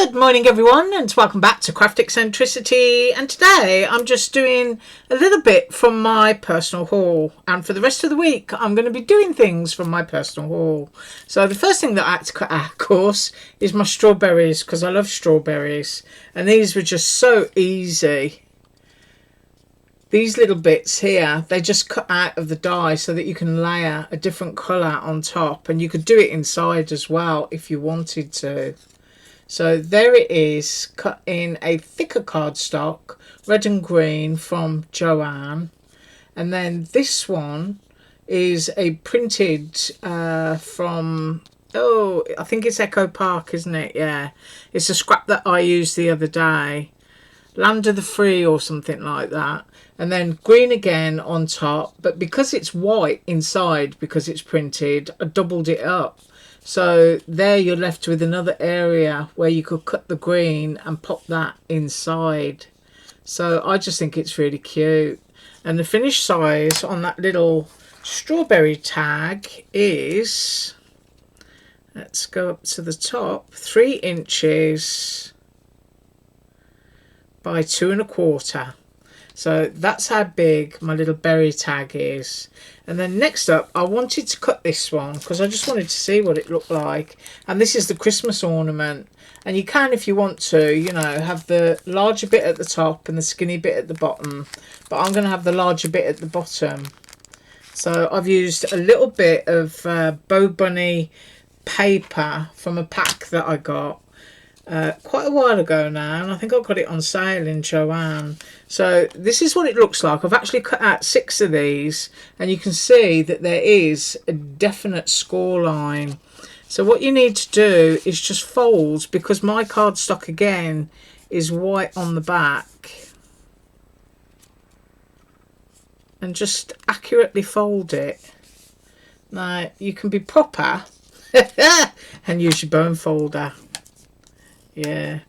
Good morning everyone, and welcome back to Craft Eccentricity, and today I'm just doing a little bit from my personal haul, and for the rest of the week I'm going to be doing things from my personal haul. So the first thing that I had to cut out, of course, is my strawberries, because I love strawberries, and these were just so easy. These little bits here, they just cut out of the die so that you can layer a different colour on top, and you could do it inside as well if you wanted to. So there it is, cut in a thicker cardstock, red and green, from Joanne. And then this one is a printed from, I think it's Echo Park, isn't it? Yeah, it's a scrap that I used the other day, Land of the Free or something like that. And then green again on top, but because it's white inside, because it's printed, I doubled it up. So there you're left with another area where you could cut the green and pop that inside. So I just think it's really cute. And the finished size on that little strawberry tag is, let's go up to the top, 3 inches by 2 1/4. So that's how big my little berry tag is. And then next up, I wanted to cut this one because I just wanted to see what it looked like. And this is the Christmas ornament. And you can, if you want to, you know, have the larger bit at the top and the skinny bit at the bottom. But I'm going to have the larger bit at the bottom. So I've used a little bit of Bow Bunny paper from a pack that I got quite a while ago now, and I think I got it on sale in Joanne. So this is what it looks like. I've actually cut out 6 of these, and you can see that there is a definite score line. So what you need to do is just fold, because my cardstock again is white on the back, and just accurately fold it. Now you can be proper and use your bone folder. Yeah.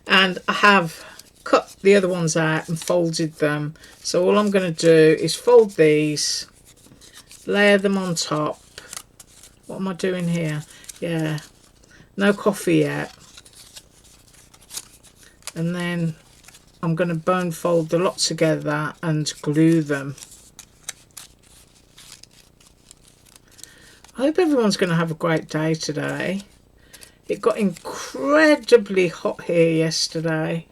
And I have cut the other ones out and folded them. So all I'm going to do is fold these, layer them on top. What am I doing here? Yeah, no coffee yet. And then I'm going to bone fold the lot together and glue them. I hope everyone's going to have a great day today. It got incredibly hot here yesterday.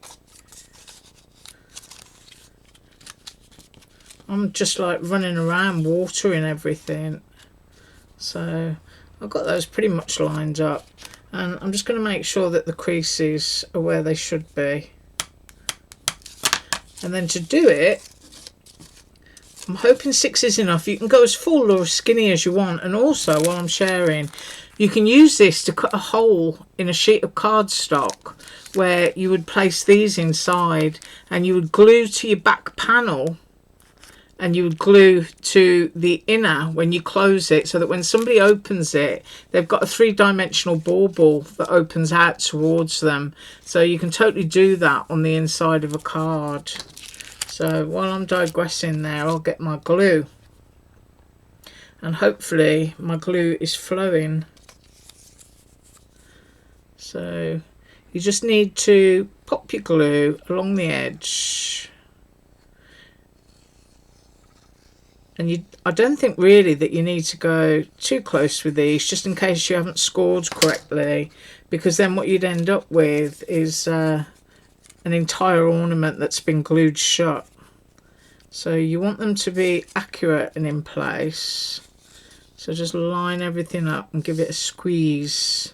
I'm just like running around watering everything. So I've got those pretty much lined up. And I'm just going to make sure that the creases are where they should be. And then to do it, I'm hoping 6 is enough. You can go as full or as skinny as you want. And also, while I'm sharing, you can use this to cut a hole in a sheet of cardstock where you would place these inside, and you would glue to your back panel, and you would glue to the inner when you close it, so that when somebody opens it, they've got a 3-dimensional bauble that opens out towards them. So you can totally do that on the inside of a card. So while I'm digressing there, I'll get my glue. And hopefully my glue is flowing. So you just need to pop your glue along the edge. And I don't think really that you need to go too close with these, just in case you haven't scored correctly, because then what you'd end up with is an entire ornament that's been glued shut. So you want them to be accurate and in place. So just line everything up and give it a squeeze.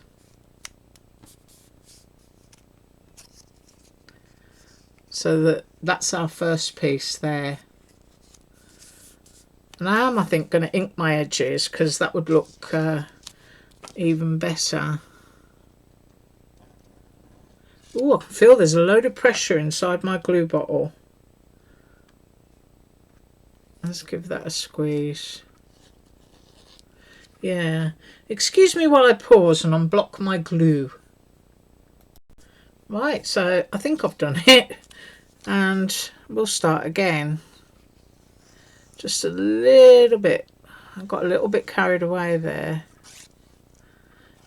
So that's our first piece there. And I think, going to ink my edges, because that would look even better. Oh, I can feel there's a load of pressure inside my glue bottle. Let's give that a squeeze. Yeah. Excuse me while I pause and unblock my glue. Right, so I think I've done it. And we'll start again. Just a little bit. I got a little bit carried away there.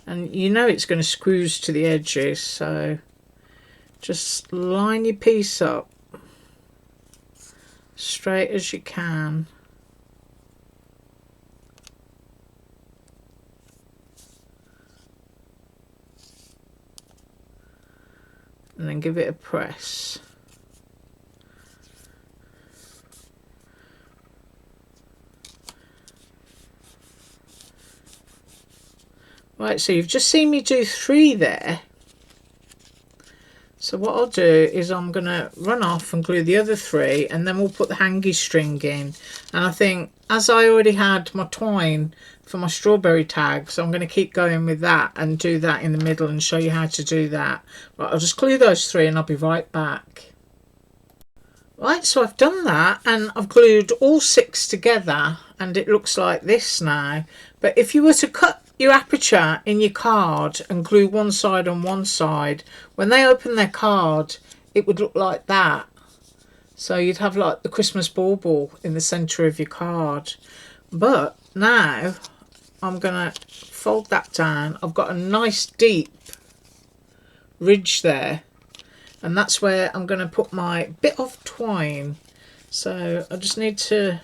And you know it's going to squeeze to the edges, so just line your piece up straight as you can. And then give it a press. Right, so you've just seen me do 3 there. So what I'll do is I'm going to run off and glue the other 3, and then we'll put the hangy string in. And I think, as I already had my twine for my strawberry tags, I'm going to keep going with that and do that in the middle and show you how to do that. Right, I'll just glue those 3 and I'll be right back. Right, so I've done that and I've glued all 6 together and it looks like this now. But if you were to cut your aperture in your card and glue one side on one side, when they open their card it would look like that. So you'd have like the Christmas bauble in the centre of your card. But now I'm going to fold that down. I've got a nice deep ridge there, and that's where I'm going to put my bit of twine. So I just need to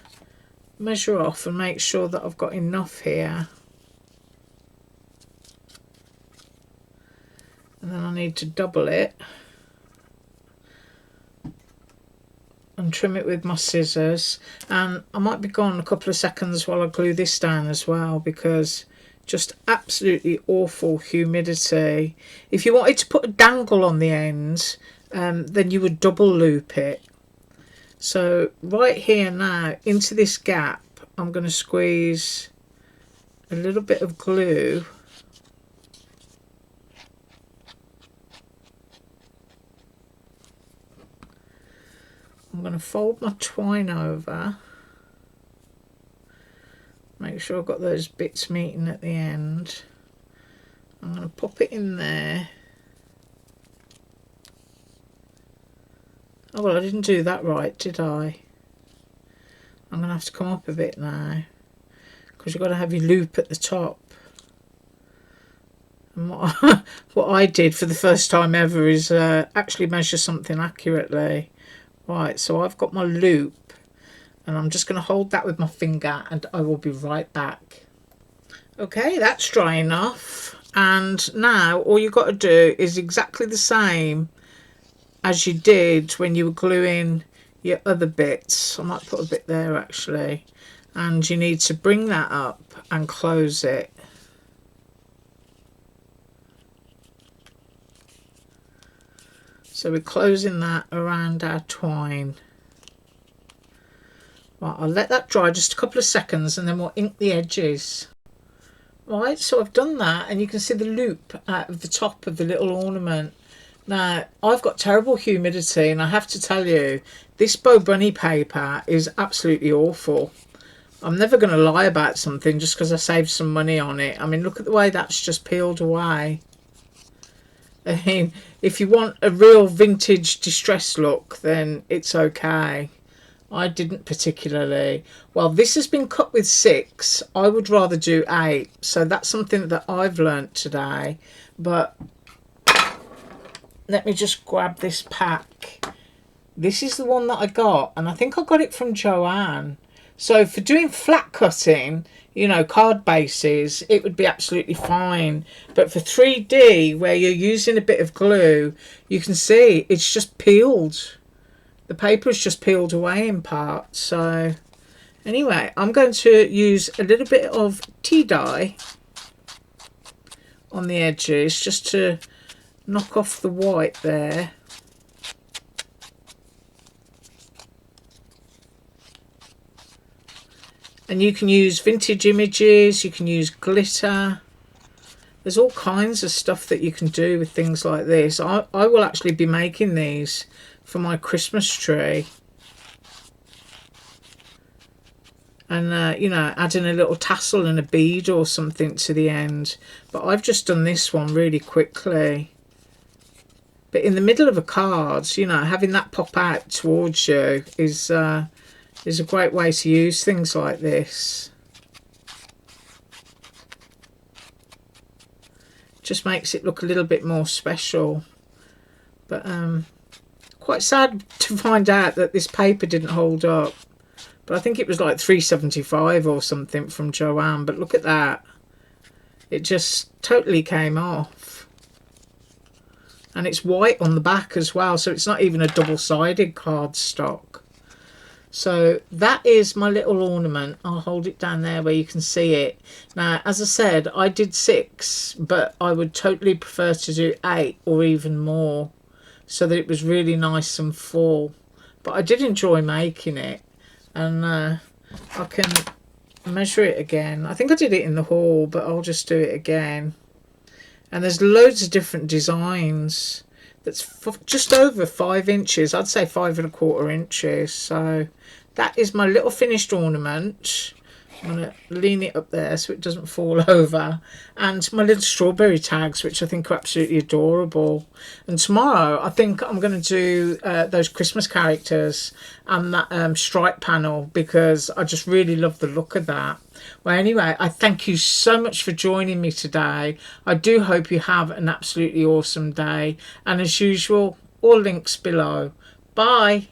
measure off and make sure that I've got enough here. And then I need to double it and trim it with my scissors. And I might be gone a couple of seconds while I glue this down as well, because just absolutely awful humidity. If you wanted to put a dangle on the ends, then you would double loop it. So right here now, into this gap, I'm going to squeeze a little bit of glue. I'm going to fold my twine over. Make sure I've got those bits meeting at the end. I'm going to pop it in there. Oh well, I didn't do that right, did I? I'm going to have to come up a bit now, because you've got to have your loop at the top. And what I did for the first time ever is actually measure something accurately. Right, so I've got my loop and I'm just going to hold that with my finger and I will be right back. Okay, that's dry enough, and now all you've got to do is exactly the same as you did when you were gluing your other bits. I might put a bit there actually, and you need to bring that up and close it. So we're closing that around our twine. Right, I'll let that dry just a couple of seconds and then we'll ink the edges. Right, so I've done that and you can see the loop out of the top of the little ornament. Now, I've got terrible humidity and I have to tell you, this Bo Bunny paper is absolutely awful. I'm never going to lie about something just because I saved some money on it. I mean, look at the way that's just peeled away. I mean, if you want a real vintage distress look, then it's okay. I didn't particularly. Well, this has been cut with 6. I would rather do 8. So that's something that I've learnt today. But let me just grab this pack. This is the one that I got, and I think I got it from Joanne. So for doing flat cutting, you know, card bases, it would be absolutely fine. But for 3D, where you're using a bit of glue, you can see it's just peeled. The paper is just peeled away in parts. So anyway, I'm going to use a little bit of tea dye on the edges just to knock off the white there. And you can use vintage images, you can use glitter. There's all kinds of stuff that you can do with things like this. I will actually be making these for my Christmas tree. And, you know, adding a little tassel and a bead or something to the end. But I've just done this one really quickly. But in the middle of a card, you know, having that pop out towards you is a great way to use things like this. Just makes it look a little bit more special. But quite sad to find out that this paper didn't hold up. But I think it was like $3.75 or something from Joanne. But look at that. It just totally came off. And it's white on the back as well, so it's not even a double-sided cardstock. So that is my little ornament. I'll hold it down there where you can see it. Now, as I said, I did 6, but I would totally prefer to do 8 or even more, so that it was really nice and full. But I did enjoy making it, and I can measure it again. I think I did it in the haul, but I'll just do it again. And there's loads of different designs. That's just over 5 inches. I'd say 5¼ inches. So that is my little finished ornament. I'm going to lean it up there so it doesn't fall over. And my little strawberry tags, which I think are absolutely adorable. And tomorrow I think I'm going to do those Christmas characters and that stripe panel, because I just really love the look of that. Well, anyway, I thank you so much for joining me today. I do hope you have an absolutely awesome day. And as usual, all links below. Bye.